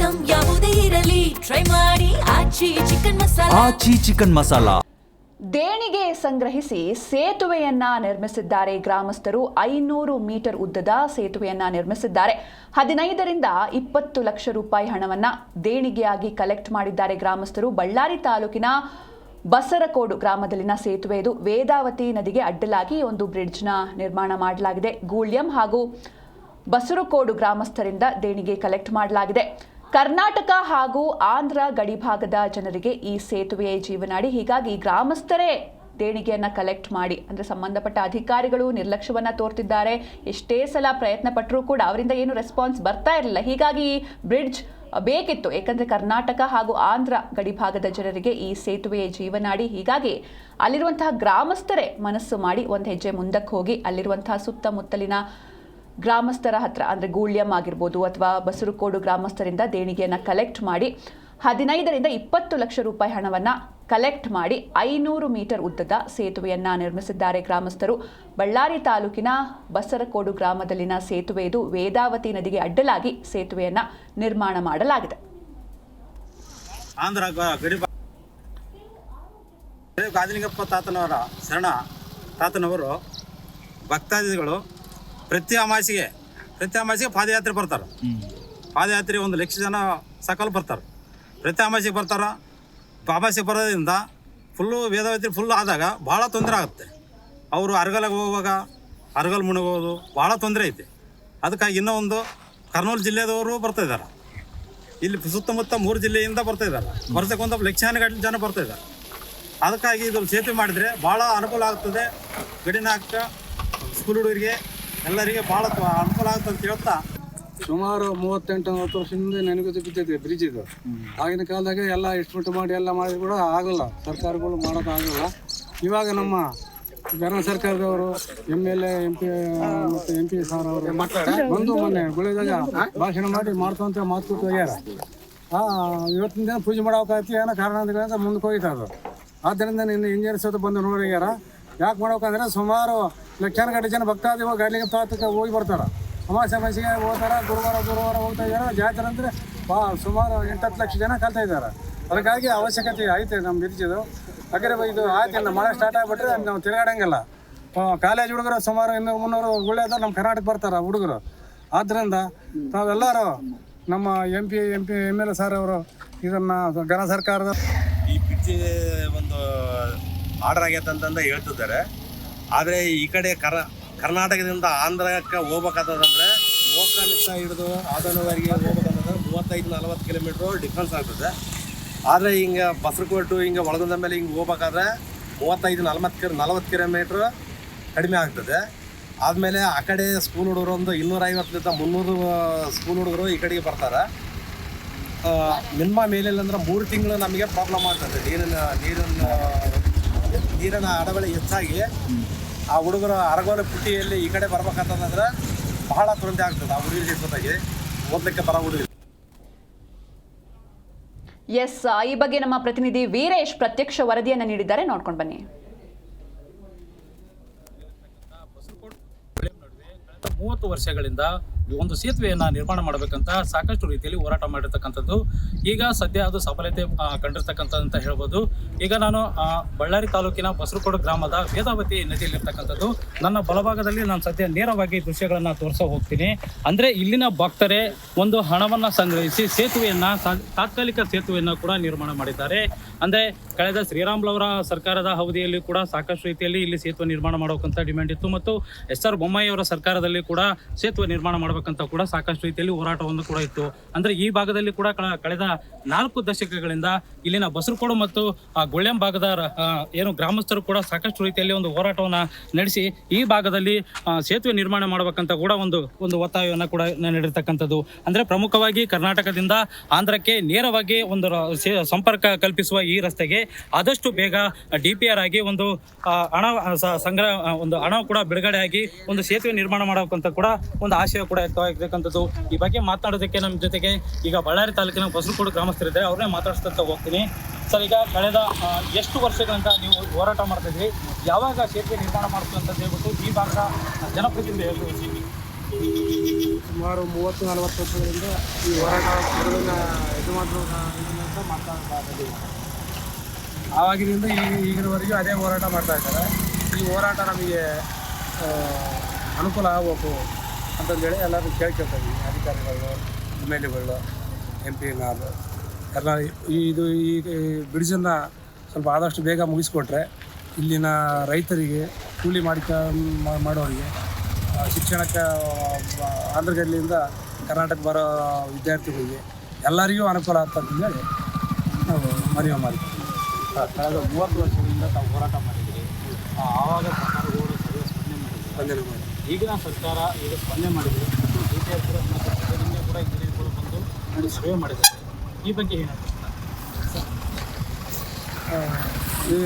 Item ಯಾವುದೇ ಇರಲಿ try ಮಾಡಿ ಆಚಿ ಚಿಕನ್ ಮಸಾಲಾ. ದೇಣಿಗೆ ಸಂಗ್ರಹಿಸಿ ಸೇತುವೆಯನ್ನ ನಿರ್ಮಿಸಿದ್ದಾರೆ ಗ್ರಾಮಸ್ಥರು. 500 ಮೀಟರ್ ಉದ್ದದ ಸೇತುವೆಯನ್ನ ನಿರ್ಮಿಸಿದ್ದಾರೆ. 15ರಿಂದ 20 ಲಕ್ಷ ರೂಪಾಯಿ ಹಣವನ್ನ ದೇಣಿಗೆಯಾಗಿ ಕಲೆಕ್ಟ್ ಮಾಡಿದ್ದಾರೆ ಗ್ರಾಮಸ್ಥರು. ಬಳ್ಳಾರಿ ತಾಲೂಕಿನ ಬಸರಕೋಡು ಗ್ರಾಮದಲ್ಲಿನ ಸೇತುವೆ ಇದು. ವೇದಾವತಿ ನದಿಗೆ ಅಡ್ಡಲಾಗಿ ಒಂದು ಬ್ರಿಡ್ಜ್ನ ನಿರ್ಮಾಣ ಮಾಡಲಾಗಿದೆ. ಗೂಳ್ಯಂ ಹಾಗೂ ಬಸರಕೋಡು ಗ್ರಾಮಸ್ಥರಿಂದ ದೇಣಿಗೆ ಕಲೆಕ್ಟ್ ಮಾಡಲಾಗಿದೆ. ಕರ್ನಾಟಕ ಹಾಗೂ ಆಂಧ್ರ ಗಡಿಭಾಗದ ಜನರಿಗೆ ಈ ಸೇತುವೆಯ ಜೀವನಾಡಿ. ಹೀಗಾಗಿ ಗ್ರಾಮಸ್ಥರೇ ದೇಣಿಗೆಯನ್ನು ಕಲೆಕ್ಟ್ ಮಾಡಿ, ಅಂದರೆ ಸಂಬಂಧಪಟ್ಟ ಅಧಿಕಾರಿಗಳು ನಿರ್ಲಕ್ಷ್ಯವನ್ನು ತೋರ್ತಿದ್ದಾರೆ. ಎಷ್ಟೇ ಸಲ ಪ್ರಯತ್ನ ಪಟ್ಟರೂ ಕೂಡ ಅವರಿಂದ ಏನು ರೆಸ್ಪಾನ್ಸ್ ಬರ್ತಾ ಇರಲಿಲ್ಲ. ಹೀಗಾಗಿ ಬ್ರಿಡ್ಜ್ ಬೇಕಿತ್ತು, ಏಕೆಂದರೆ ಕರ್ನಾಟಕ ಹಾಗೂ ಆಂಧ್ರ ಗಡಿಭಾಗದ ಜನರಿಗೆ ಈ ಸೇತುವೆಯ ಜೀವನಾಡಿ. ಹೀಗಾಗಿ ಅಲ್ಲಿರುವಂತಹ ಗ್ರಾಮಸ್ಥರೇ ಮನಸ್ಸು ಮಾಡಿ ಒಂದು ಹೆಜ್ಜೆ ಮುಂದಕ್ಕೆ ಹೋಗಿ ಅಲ್ಲಿರುವಂತಹ ಸುತ್ತಮುತ್ತಲಿನ ಗ್ರಾಮಸ್ಥರ ಹತ್ರ, ಅಂದರೆ ಗೂಳ್ಯಂ ಆಗಿರ್ಬೋದು ಅಥವಾ ಬಸರಕೋಡು ಗ್ರಾಮಸ್ಥರಿಂದ ದೇಣಿಗೆಯನ್ನು ಕಲೆಕ್ಟ್ ಮಾಡಿ 15ರಿಂದ 20 ಲಕ್ಷ ರೂಪಾಯಿ ಹಣವನ್ನು ಕಲೆಕ್ಟ್ ಮಾಡಿ 500 ಮೀಟರ್ ಉದ್ದದ ಸೇತುವೆಯನ್ನು ನಿರ್ಮಿಸಿದ್ದಾರೆ ಗ್ರಾಮಸ್ಥರು. ಬಳ್ಳಾರಿ ತಾಲೂಕಿನ ಬಸರಕೋಡು ಗ್ರಾಮದಲ್ಲಿನ ಸೇತುವೆ ಇದು. ವೇದಾವತಿ ನದಿಗೆ ಅಡ್ಡಲಾಗಿ ಸೇತುವೆಯನ್ನು ನಿರ್ಮಾಣ ಮಾಡಲಾಗಿದೆ. ಆಂಧ್ರ ಗಾದಿಲಿಂಗಪ್ಪ ತಾತನವರ ಶರಣ ತಾತನವರು ಭಕ್ತಾದಿಗಳು ಪ್ರತಿ ಅಮಾಸಿಗೆ ಪಾದಯಾತ್ರೆ ಬರ್ತಾರೆ. ಪಾದಯಾತ್ರೆ 1 ಲಕ್ಷ ಜನ ಸಕಲ್ ಬರ್ತಾರೆ. ಪ್ರತಿ ಅಮಾಸಿಗೆ ಬರ್ತಾರೆ. ಅಮಾಸಿಗೆ ಬರೋದ್ರಿಂದ ವೇದಾವತಿ ಫುಲ್ ಆದಾಗ ಭಾಳ ತೊಂದರೆ ಆಗುತ್ತೆ. ಅವರು ಅರಗಲ್ಗೆ ಹೋಗುವಾಗ ಅರಗಲ್ ಮುಣಗೋದು ಭಾಳ ತೊಂದರೆ ಐತೆ. ಅದಕ್ಕಾಗಿ ಇನ್ನೂ ಒಂದು ಕರ್ನೂಲು ಜಿಲ್ಲೆದವರು ಬರ್ತಾಯಿದ್ದಾರೆ. ಇಲ್ಲಿ ಸುತ್ತಮುತ್ತ 3 ಜಿಲ್ಲೆಯಿಂದ ಬರ್ತಾಯಿದ್ದಾರೆ. ವರ್ಷಕ್ಕೆ 1 ಲಕ್ಷಾನುಗಟ್ಟಲೆ ಜನ ಬರ್ತಾಯಿದ್ದಾರೆ. ಅದಕ್ಕಾಗಿ ಇದು ಸೇತುವೆ ಮಾಡಿದರೆ ಭಾಳ ಅನುಕೂಲ ಆಗ್ತದೆ. ಗಡಿನಾಕ ಸ್ಕೂಲ್ ಹುಡುಗರಿಗೆ ಎಲ್ಲರಿಗೆ ಭಾಳ ಅನುಕೂಲ ಆಗ್ತದೆ ಅಂತ ಹೇಳ್ತಾ, ಸುಮಾರು 38-40 ವರ್ಷದಿಂದ ನೆನಗುದಿ ಬಿದ್ದೈತೆ ಬ್ರಿಡ್ಜ್ ಇದು. ಆಗಿನ ಕಾಲದಾಗ ಎಲ್ಲ ಎಸ್ಟಿಮೇಟ್ ಮಾಡಿ ಎಲ್ಲ ಮಾಡಿದ್ರು ಕೂಡ ಆಗಲ್ಲ, ಸರ್ಕಾರಗಳು ಮಾಡೋಕ್ಕಾಗಲ್ಲ. ಇವಾಗ ನಮ್ಮ ಜನ ಸರ್ಕಾರದವರು MLA MP ಮತ್ತು MP ಸಾರ್ ಅವರು ಬಂದು ಮೊನ್ನೆ ಗುಳಿದಾಗ ಭಾಷಣ ಮಾಡಿ ಮಾಡ್ಕೊಂತ ಮಾತುಕತೆ ಹೋಗ್ಯಾರ. ಇವತ್ತಿನ ದಿನ ಪೂಜೆ ಮಾಡೋಕಾಯ್ತು ಏನೋ ಕಾರಣದಿಂದ ಮುಂದಕ್ಕೆ ಹೋಯ್ತು ಅದು. ಆದ್ದರಿಂದ ನಿನ್ನ ಇಂಜಿನಿಯರ್ಸ್ ಅದು ಬಂದು ನೋಡ್ಯಾರ. ಯಾಕೆ ಮಾಡ್ಬೇಕಂದ್ರೆ ಸುಮಾರು ಲಕ್ಷಾನುಗಟ್ಟಲೆ ಜನ ಭಕ್ತಾದಿಗಳು ಗಾಡಿಗೆ ತಾತಕ್ಕೆ ಹೋಗಿ ಬರ್ತಾರೆ. ಅಮಾವಾಸ್ಯೆಗೆ ಹೋಗ್ತಾರೆ, ಗುರುವಾರ ಹೋಗ್ತಾ ಇದ್ದಾರೆ. ಜಾತ್ರೆ ಅಂದರೆ ಸುಮಾರು 8-10 ಲಕ್ಷ ಜನ ಕಲ್ತಾ ಇದ್ದಾರೆ. ಅದಕ್ಕಾಗಿ ಅವಶ್ಯಕತೆ ಐತೆ ನಮ್ಮ ಬಿರ್ಜಿದು. ಯಾಕಂದರೆ ಇದು ಆಯ್ತು, ಮಳೆ ಸ್ಟಾರ್ಟ್ ಆಗಿಬಿಟ್ರೆ ನಾವು ತಿರುಗಾಡಂಗಿಲ್ಲ. ಕಾಲೇಜ್ ಹುಡುಗರು ಸುಮಾರು 200-300 ಗುಳ್ಳೆದ ನಮ್ಮ ಕರ್ನಾಟಕ ಬರ್ತಾರೆ ಹುಡುಗರು. ಆದ್ದರಿಂದ ನಾವೆಲ್ಲರೂ ನಮ್ಮ MP MLA ಸಾರ್ ಅವರು ಇದನ್ನು ಘನ ಸರ್ಕಾರದ ಈ ಬ್ರಿಡ್ಜ್ ಒಂದು ಆರ್ಡರ್ ಆಗೈತೆ ಅಂತಂದು ಹೇಳ್ತಿದ್ದಾರೆ. ಆದರೆ ಈ ಕಡೆ ಕರ್ನಾಟಕದಿಂದ ಆಂಧ್ರಕ್ಕೆ ಹೋಗ್ಬೇಕಾದ್ರೆ ಮೋಕಾಲಿಂದ ಹಿಡಿದು ಆದನವರೆಗೆ ಹೋಗ್ಬೇಕಂತಂದ್ರೆ 35-40 ಕಿಲೋಮೀಟ್ರು ಡಿಫ್ರೆನ್ಸ್ ಆಗ್ತದೆ. ಆದರೆ ಹಿಂಗೆ ಬಸರಕೋಟು ಹಿಂಗೆ ಒಳಗೊಂದ ಮೇಲೆ ಹಿಂಗೆ ಹೋಗ್ಬೇಕಾದ್ರೆ 35-40 ಕಿಲೋಮೀಟ್ರ್ ಕಡಿಮೆ ಆಗ್ತದೆ. ಆದಮೇಲೆ ಆ ಕಡೆ ಸ್ಕೂಲ್ ಹುಡುಗರು ಒಂದು 250-300 ಸ್ಕೂಲ್ ಹುಡುಗರು ಈ ಕಡೆಗೆ ಬರ್ತಾರೆ. ಮಿನಿಮಮ್ ಮೇಲಿಲ್ಲ ಅಂದ್ರೆ 3 ತಿಂಗಳು ನಮಗೆ ಪ್ರಾಬ್ಲಮ್ ಆಗ್ತದೆ. ನೀರಿನ ಅಡವಳಿ ಹೆಚ್ಚಾಗಿ ಆ ಹುಡುಗರು ಅರಗೋಲ ಪುಟ್ಟಿಯಲ್ಲಿ ಈ ಕಡೆ ಬರ್ಬೇಕಂತಂದ್ರೆ ಬಹಳ ತೊಂದರೆ ಆಗ್ತದೆ. ಆ ಹುಡುಗರಿಗೆ ಜೊತೆಗೆ ಓದಲಿಕ್ಕೆ ಬರೋ ಹುಡುಗರು. ಎಸ್, ಈ ಬಗ್ಗೆ ನಮ್ಮ ಪ್ರತಿನಿಧಿ ವೀರೇಶ್ ಪ್ರತ್ಯಕ್ಷ ವರದಿಯನ್ನು ನೀಡಿದ್ದಾರೆ, ನೋಡ್ಕೊಂಡು ಬನ್ನಿ. 30 ವರ್ಷಗಳಿಂದ ಒಂದು ಸೇತುವೆಯನ್ನು ನಿರ್ಮಾಣ ಮಾಡಬೇಕಂತ ಸಾಕಷ್ಟು ರೀತಿಯಲ್ಲಿ ಹೋರಾಟ ಮಾಡಿರ್ತಕ್ಕಂಥದ್ದು. ಈಗ ಸದ್ಯ ಅದು ಸಫಲತೆ ಕಂಡಿರ್ತಕ್ಕಂಥದ್ದು ಅಂತ ಹೇಳ್ಬೋದು. ಈಗ ನಾನು ಬಳ್ಳಾರಿ ತಾಲೂಕಿನ ಬಸರಕೋಡು ಗ್ರಾಮದ ವೇದಾವತಿ ನದಿಯಲ್ಲಿರ್ತಕ್ಕಂಥದ್ದು. ನನ್ನ ಬಲಭಾಗದಲ್ಲಿ ನಾನು ಸದ್ಯ ನೇರವಾಗಿ ದೃಶ್ಯಗಳನ್ನು ತೋರಿಸ ಹೋಗ್ತೀನಿ. ಅಂದರೆ ಇಲ್ಲಿನ ಭಕ್ತರೇ ಒಂದು ಹಣವನ್ನು ಸಂಗ್ರಹಿಸಿ ಸೇತುವೆಯನ್ನು, ತಾತ್ಕಾಲಿಕ ಸೇತುವೆಯನ್ನು ಕೂಡ ನಿರ್ಮಾಣ ಮಾಡಿದ್ದಾರೆ. ಅಂದರೆ ಕಳೆದ ಶ್ರೀರಾಮುಲುವರ ಸರ್ಕಾರದ ಅವಧಿಯಲ್ಲಿ ಕೂಡ ಸಾಕಷ್ಟು ರೀತಿಯಲ್ಲಿ ಇಲ್ಲಿ ಸೇತುವೆ ನಿರ್ಮಾಣ ಮಾಡಬೇಕಂತ ಡಿಮ್ಯಾಂಡ್ ಇತ್ತು. ಮತ್ತು SR ಬೊಮ್ಮಾಯಿ ಅವರ ಸರ್ಕಾರದಲ್ಲಿ ಕೂಡ ಸೇತುವೆ ನಿರ್ಮಾಣ ಮಾಡಬೇಕಂತ ಕೂಡ ಸಾಕಷ್ಟು ರೀತಿಯಲ್ಲಿ ಹೋರಾಟವನ್ನು ಕೂಡ ಇತ್ತು. ಅಂದರೆ ಈ ಭಾಗದಲ್ಲಿ ಕೂಡ ಕಳೆದ 4 ದಶಕಗಳಿಂದ ಇಲ್ಲಿನ ಬಸರಕೋಡು ಮತ್ತು ಗುಳ್ಯಂ ಭಾಗದ ಏನು ಗ್ರಾಮಸ್ಥರು ಕೂಡ ಸಾಕಷ್ಟು ರೀತಿಯಲ್ಲಿ ಒಂದು ಹೋರಾಟವನ್ನು ನಡೆಸಿ ಈ ಭಾಗದಲ್ಲಿ ಸೇತುವೆ ನಿರ್ಮಾಣ ಮಾಡಬೇಕಂತ ಕೂಡ ಒಂದು ಒತ್ತಾಯವನ್ನು ಕೂಡ ನೀಡಿರ್ತಕ್ಕಂಥದ್ದು. ಅಂದರೆ ಪ್ರಮುಖವಾಗಿ ಕರ್ನಾಟಕದಿಂದ ಆಂಧ್ರಕ್ಕೆ ನೇರವಾಗಿ ಒಂದು ಸಂಪರ್ಕ ಕಲ್ಪಿಸುವ ಈ ರಸ್ತೆಗೆ ಆದಷ್ಟು ಬೇಗ DPR ಆಗಿ ಒಂದು ಹಣ ಕೂಡ ಬಿಡುಗಡೆ ಆಗಿ ಒಂದು ಸೇತುವೆ ನಿರ್ಮಾಣ ಮಾಡಬೇಕಂತ ಕೂಡ ಒಂದು ಆಶಯ ಕೂಡ ವ್ಯಕ್ತವಾಗಿರ್ತಕ್ಕಂಥದ್ದು. ಈ ಬಗ್ಗೆ ಮಾತನಾಡೋದಕ್ಕೆ ನಮ್ಮ ಜೊತೆಗೆ ಈಗ ಬಳ್ಳಾರಿ ತಾಲೂಕಿನ ಬಸರಕೋಡು ಗ್ರಾಮಸ್ಥರಿದ್ದಾರೆ, ಅವ್ರನ್ನೇ ಮಾತಾಡಿಸ್ತಾ ಹೋಗ್ತೀನಿ. ಸರ್, ಈಗ ಕಳೆದ ಎಷ್ಟು ವರ್ಷಗಳಿಂದ ನೀವು ಹೋರಾಟ ಮಾಡ್ತಿದ್ರಿ? ಯಾವಾಗ ಸೇತುವೆ ನಿರ್ಮಾಣ ಮಾಡ್ತೀವಿ ಅಂತ ಹೇಳ್ಬಿಟ್ಟು ಈ ಭಾಗದ ಜನಪ್ರತಿನಿಧಿ ಹೇಳ್ತೀವಿ? ಸುಮಾರು 30-40 ವರ್ಷಗಳಿಂದ ಈ ಹೋರಾಟ ಮೊದಲಿನ ಯಜಮಾನರು ಅಂತ ಮಾಡ್ತಾ ಬಂದಿದ್ದಾರೆ. ಆವಾಗಿನಿಂದ ಈಗಿನವರೆಗೂ ಅದೇ ಹೋರಾಟ ಮಾಡ್ತಾ ಇದ್ದಾರೆ. ಈ ಹೋರಾಟ ನಮಗೆ ಅನುಕೂಲ ಆಗಬೇಕು ಅಂತಂದೇಳಿ ಎಲ್ಲರೂ ಕೇಳ್ಕೊಳ್ತೀವಿ. ಅಧಿಕಾರಿಗಳು, MLAಗಳು, MP ಎಲ್ಲ ಈ ಬ್ರಿಡ್ಜನ್ನು ಸ್ವಲ್ಪ ಆದಷ್ಟು ಬೇಗ ಮುಗಿಸ್ಕೊಟ್ರೆ ಇಲ್ಲಿನ ರೈತರಿಗೆ, ಕೂಲಿ ಮಾಡೋರಿಗೆ, ಶಿಕ್ಷಣಕ್ಕೆ ಆಂಧ್ರಗಡ್ಡೆಯಿಂದ ಕರ್ನಾಟಕ ಬರೋ ವಿದ್ಯಾರ್ಥಿಗಳಿಗೆ ಎಲ್ಲರಿಗೂ ಅನುಕೂಲ ಆಗ್ತಂತಂದೇಳಿ ನಾವು ಮನವಿ ಮಾಡಿದ್ದೀವಿ. ಕಳೆದ 30 ವರ್ಷಗಳಿಂದ ತಾವು ಹೋರಾಟ ಮಾಡಿದ್ದೀರಿ. ಆವಾಗ ಸರ್ಕಾರಗಳು ಸರಿಯಾಗಿ ಸ್ಪಂದನೆ ಮಾಡಿದ್ದೀರಿ. ಈಗಿನ ಸರ್ಕಾರ ಈಗ ಸ್ಪಂದನೆ ಮಾಡಿದೆ ಮತ್ತು DPR ಮತ್ತು ಪ್ರತಿನಿಧಿಗಳು ಕೂಡ ಇಂಜಿನಿಯರ್ಗಳು ಬಂದು ಸರ್ವೆ ಮಾಡಿದ್ದಾರೆ. ಈ ಬಗ್ಗೆ ಏನು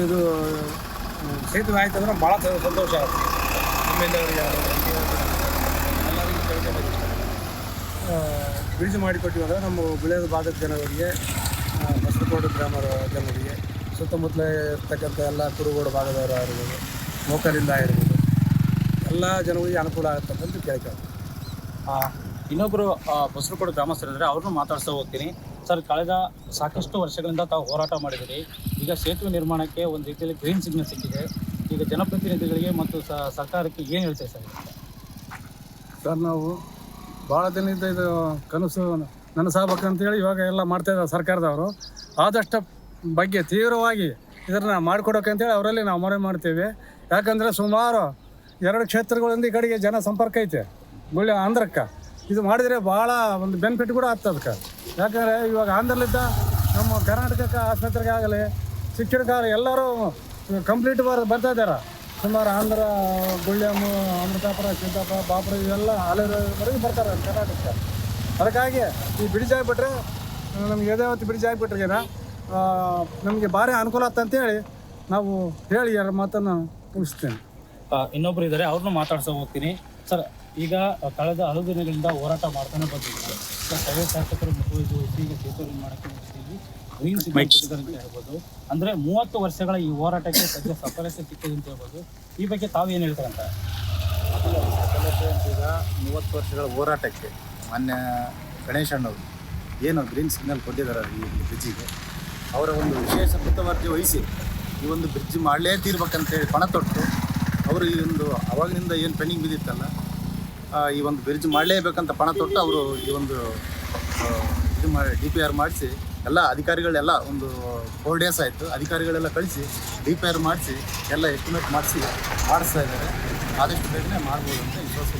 ಇದು ಸೇತುವೆ ಆಯ್ತು ಅಂದ್ರೆ ಭಾಳ ಸಂತೋಷ ಆಗುತ್ತೆ. MLA ಎಲ್ಲರಿಗೂ ಕೇಳ್ಕೊಂಡಿದ್ದೀವಿ. ಬ್ರಿಡ್ಜ್ ಮಾಡಿಕೊಟ್ಟಿವಾಗ ನಮ್ಮ ಬೆಳೆದ ಭಾಗದ ಜನರಿಗೆ, ಬಸರಕೋಟೆ ಗ್ರಾಮದ ಜನರಿಗೆ, ಸುತ್ತಮುತ್ತಲ ಇರ್ತಕ್ಕಂಥ ಎಲ್ಲ ಕುರುಗೋಡು ಭಾಗದವರು ಆಗಿರ್ಬೋದು, ಲೋಕಲಿಂದ ಆಗಿರ್ಬೋದು, ಎಲ್ಲ ಜನಗಳಿಗೆ ಅನುಕೂಲ ಆಗುತ್ತಂತ ಕೇಳ್ಕೊಳ್ತೀವಿ. ಇನ್ನೊಬ್ಬರು ಬಸರಕೋಟೆ ಗ್ರಾಮಸ್ಥರಿದ್ದಾರೆ, ಅವ್ರನ್ನೂ ಮಾತಾಡ್ತಾ ಹೋಗ್ತೀನಿ. ಸರ್, ಕಳೆದ ಸಾಕಷ್ಟು ವರ್ಷಗಳಿಂದ ತಾವು ಹೋರಾಟ ಮಾಡಿದ್ದೀರಿ. ಈಗ ಸೇತುವೆ ನಿರ್ಮಾಣಕ್ಕೆ ಒಂದು ರೀತಿಯಲ್ಲಿ ಗ್ರೀನ್ ಸಿಗ್ನಲ್ ಸಿಕ್ಕಿದೆ. ಈಗ ಜನಪ್ರತಿನಿಧಿಗಳಿಗೆ ಮತ್ತು ಸರ್ಕಾರಕ್ಕೆ ಏನು ಹೇಳ್ತೇವೆ ಸರ್? ನಾವು ಭಾಳ ದಿನದಿಂದ ಇದು ಕನಸು ನನಸಾಗಬೇಕಂತೇಳಿ ಇವಾಗ ಎಲ್ಲ ಮಾಡ್ತಾಯಿದ್ದಾರೆ ಸರ್ಕಾರದವರು. ಆದಷ್ಟು ಬಗ್ಗೆ ತೀವ್ರವಾಗಿ ಇದನ್ನು ಮಾಡಿಕೊಡೋಕ್ಕಂತೇಳಿ ಅವರಲ್ಲಿ ನಾವು ಮನವಿ ಮಾಡ್ತೀವಿ. ಯಾಕಂದರೆ ಸುಮಾರು 2 ಕ್ಷೇತ್ರಗಳಿಂದ ಈ ಕಡೆಗೆ ಜನ ಸಂಪರ್ಕ ಐತೆ ಗುಳ್ಳಿ ಆಂಧ್ರಕ್ಕೆ. ಇದು ಮಾಡಿದರೆ ಭಾಳ ಒಂದು ಬೆನಿಫಿಟ್ ಕೂಡ ಆಗ್ತದಕ್ಕೆ. ಯಾಕಂದರೆ ಇವಾಗ ಆಂಧ್ರಲಿದ್ದ ನಮ್ಮ ಕರ್ನಾಟಕಕ್ಕೆ ಆಸ್ಪತ್ರೆಗೆ ಆಗಲಿ, ಶಿಕ್ಷಣಕ್ಕಾಗಲಿ ಎಲ್ಲರೂ ಕಂಪ್ಲೀಟ್ ಬರ್ತಾ ಇದ್ದಾರೆ. ಸುಮಾರು ಆಂಧ್ರ, ಗುಳ್ಳ್ಯಾಮು, ಅಮೃತಾಪುರ, ಸಿದ್ದಾಪುರ, ಬಾಪುರ ಇವೆಲ್ಲ ಅಲ್ಲಿವರೆಗೂ ಬರ್ತಾರೆ ಕರ್ನಾಟಕಕ್ಕೆ. ಅದಕ್ಕಾಗಿ ಈ ಬ್ರಿಡ್ಜ್ ಆಗಿಬಿಟ್ರೆ, ನಮ್ಗೆ ಯದಾವತ್ತು ಬ್ರಿಡ್ಜ್ ಆಗಿಬಿಟ್ರೆ ನಮಗೆ ಭಾರಿ ಅನುಕೂಲ ಆಗ್ತಂತೇಳಿ ನಾವು ಹೇಳಿ ಎರಡು ಮಾತನ್ನು ಮುಗಿಸ್ತೇನೆ. ಇನ್ನೊಬ್ರು ಇದ್ದಾರೆ, ಅವ್ರನ್ನೂ ಮಾತಾಡ್ಸೋ ಹೋಗ್ತೀನಿ. ಸರ್, ಈಗ ಕಳೆದ ಹಲವು ದಿನಗಳಿಂದ ಹೋರಾಟ ಮಾಡ್ತಾನೆ ಬಂದಿದ್ದಾರೆ. ಸ್ಥಳೀಯ ಶಾಸಕರು ಮುಖ್ಯವಾಗಿ ಈಗ ಸೇತುವೆ ನಿರ್ಮಾಣಕ್ಕೆ ಗ್ರೀನ್ ಸಿಗ್ನಲ್ ಕೊಟ್ಟಿದ್ದಾರೆ ಅಂತ ಹೇಳ್ಬೋದು. ಅಂದರೆ 30 ವರ್ಷಗಳ ಈ ಹೋರಾಟಕ್ಕೆ ಸದ್ಯ ಸಫಲತೆ ಸಿಕ್ಕಿದೆ ಅಂತ ಹೇಳ್ಬೋದು. ಈ ಬಗ್ಗೆ ತಾವೇನು ಹೇಳ್ತಾರಂತ? ಸಫಲತೆ ಈಗ 30 ವರ್ಷಗಳ ಹೋರಾಟಕ್ಕೆ ಮಾನ್ಯ ಗಣೇಶ್ ಅಣ್ಣವರು ಏನು ಗ್ರೀನ್ ಸಿಗ್ನಲ್ ಕೊಟ್ಟಿದ್ದಾರೆ ಈ ಬ್ರಿಡ್ಜಿಗೆ, ಅವರ ಒಂದು ವಿಶೇಷ ಮುತುವರ್ಜಿ ವಹಿಸಿ ಈ ಒಂದು ಬ್ರಿಡ್ಜ್ ಮಾಡಲೇ ತೀರ್ಬೇಕಂತೇಳಿ ಪಣ ತೊಟ್ಟು ಅವರು ಈ ಒಂದು ಅವಾಗಿನಿಂದ ಏನು ಪೆಂಡಿಂಗ್ ಬಿದ್ದಿತ್ತಲ್ಲ, ಈ ಒಂದು ಬ್ರಿಡ್ಜ್ ಮಾಡಲೇಬೇಕಂತ ಪಣ ತೊಟ್ಟು ಅವರು ಈ ಒಂದು ಇದು DPR ಮಾಡಿಸಿ ಎಲ್ಲ ಅಧಿಕಾರಿಗಳೆಲ್ಲ ಒಂದು 4 days ಆಯಿತು. ಅಧಿಕಾರಿಗಳೆಲ್ಲ ಕಳಿಸಿ DPR ಮಾಡಿಸಿ ಎಲ್ಲ ಎಸ್ಟಿಮೇಟ್ ಮಾಡಿಸ್ತಾ ಇದ್ದಾರೆ. ಆದಷ್ಟು ಬೇಗನೆ ಮಾಡ್ಬೋದು ಅಂತ ವಿಶ್ವಾಸ.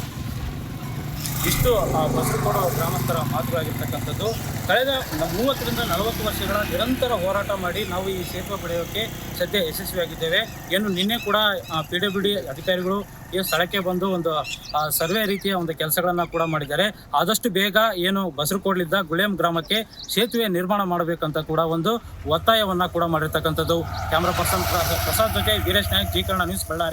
ಇಷ್ಟು ಬಸರಕೋಟೆ ಗ್ರಾಮಸ್ಥರ ಮಾತುಗಳಾಗಿರ್ತಕ್ಕಂಥದ್ದು. ಕಳೆದ 30ರಿಂದ 40 ವರ್ಷಗಳ ನಿರಂತರ ಹೋರಾಟ ಮಾಡಿ ನಾವು ಈ ಸೇತುವೆ ಪಡೆಯೋಕ್ಕೆ ಸದ್ಯ ಯಶಸ್ವಿಯಾಗಿದ್ದೇವೆ. ಏನು ನಿನ್ನೆ ಕೂಡ PWD ಅಧಿಕಾರಿಗಳು ಈ ಸ್ಥಳಕ್ಕೆ ಬಂದು ಒಂದು ಸರ್ವೆ ರೀತಿಯ ಒಂದು ಕೆಲಸಗಳನ್ನು ಕೂಡ ಮಾಡಿದ್ದಾರೆ. ಆದಷ್ಟು ಬೇಗ ಏನು ಬಸರಕೋಟೆಯಿಂದ ಗುಳ್ಳ್ಯಾಮ್ ಗ್ರಾಮಕ್ಕೆ ಸೇತುವೆ ನಿರ್ಮಾಣ ಮಾಡಬೇಕಂತ ಕೂಡ ಒಂದು ಒತ್ತಾಯವನ್ನು ಕೂಡ ಮಾಡಿರ್ತಕ್ಕಂಥದ್ದು. ಕ್ಯಾಮ್ರಾ ಪರ್ಸನ್ ಪ್ರಸಾದ್ ಜೊತೆ ವೀರೇಶ್ ನಾಯಕ್, ಜಿ ಕನ್ನಡ ನ್ಯೂಸ್, ಬಳ್ಳಾರಿ.